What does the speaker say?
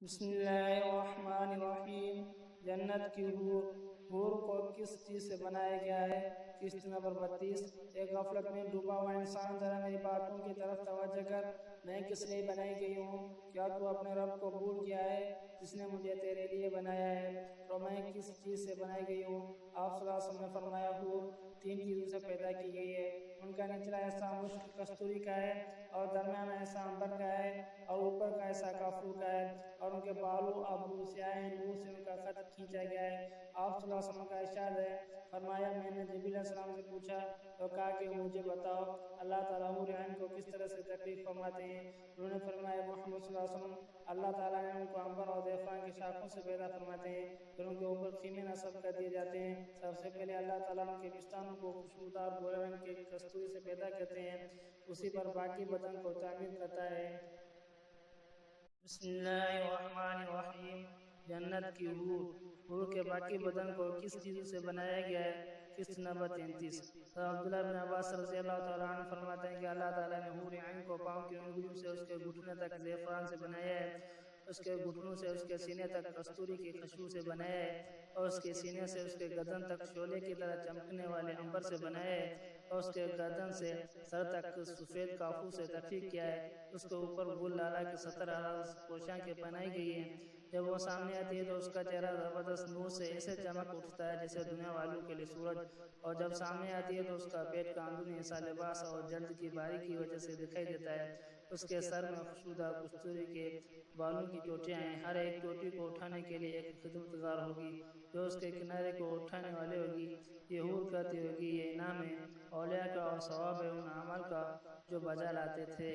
بسم اللہ الرحمن الرحیم۔ جنت کی حور کو کس چیز سے بنایا گیا ہے؟ قسط نمبر 32۔ ایک غفلت میں ڈوبا ہوا انسان، ذرا میری باتوں کی طرف توجہ کر۔ میں کس لیے بنائی گئی ہوں؟ کیا تو اپنے رب کو بھول گیا ہے جس نے مجھے تیرے لیے بنایا ہے؟ اور میں کس چیز سے بنائی گئی ہوں؟ آپ صلی اللہ علیہ وسلم نے فرمایا، حور 3 چیزوں سے پیدا کی گئی ہے۔ ان کا نچلا حصہ مشک کستوری کا ہے، اور درمیانہ حصہ عنبر کا ہے، اور اوپر کا حصہ کافور کا ہے، اور ان کے بالوں ابرو سیاہ ہیں، نور سے ان کا خط کھینچا گیا ہے۔ آپ صلی اللہ علیہ وسلم کا ارشاد ہے، فرمایا میں نے جبریل علیہ السلام سے پوچھا تو کہا کہ مجھے بتاؤ اللہ تعالیٰ حور عین کو کس طرح سے تکلیف فرماتے ہیں؟ انہوں نے فرمایا محمد صلی اللہ علیہ وسلم، اللہ تعالیٰ نے ان کو عنبر اور زعفران کی شاخوں سے پیدا فرماتے ہیں، پھر ان کے اوپر خیمے نصب کر دیے جاتے ہیں۔ سب سے پہلے اللہ تعالیٰ ان کے پستانوں کو خوشبودار بھورے رنگ کے کستوری سے پیدا کرتے ہیں، اسی پر باقی بدن کو تعمیر کرتا ہے۔ بسم اللہ الرحمن الرحیم۔ جنت کی حور کے باقی بدن کو کس چیزوں سے بنایا گیا ہے؟ قسط نمبر 33۔ عبداللہ بن عباس رضی اللہ تعالیٰ عنہ فرماتے ہیں کہ اللہ تعالیٰ نے حور عین کو پاؤں کی انگلیوں سے اس کے گھٹنے تک زعفران سے بنایا ہے، اس کے گھٹنوں سے اس کے سینے تک کستوری کی خوشبو سے بنایا ہے، اور اس کے سینے سے اس کے گردن تک شعلے کی طرح چمکنے والے عنبر سے بنایا ہے، اور اس کے گردن سے سر تک سفید کافور سے تخلیق کیا ہے۔ اس کے اوپر گل لالا کی 70 پوشاکیں پہنائی گئی ہیں۔ جب وہ سامنے آتی ہے تو اس کا چہرہ زبردست نور سے ایسے چمک اٹھتا ہے جیسے دنیا والوں کے لیے سورج، اور جب سامنے آتی ہے تو اس کا پیٹ کا اندرونی حصہ لباس اور جلد کی باریکی کی وجہ سے دکھائی دیتا ہے۔ اس کے سر میں خوشبودار کستوری کے بالوں کی چوٹیاں ہیں، ہر ایک چوٹی کو اٹھانے کے لیے ایک خدمتگار ہوگی جو اس کے کنارے کو اٹھانے والے ہوگی۔ یہ حور کہتی ہوگی، یہ انعام ہے اولیاء کا اور ثواب ہے ان اعمال کا جو بجا لاتے تھے۔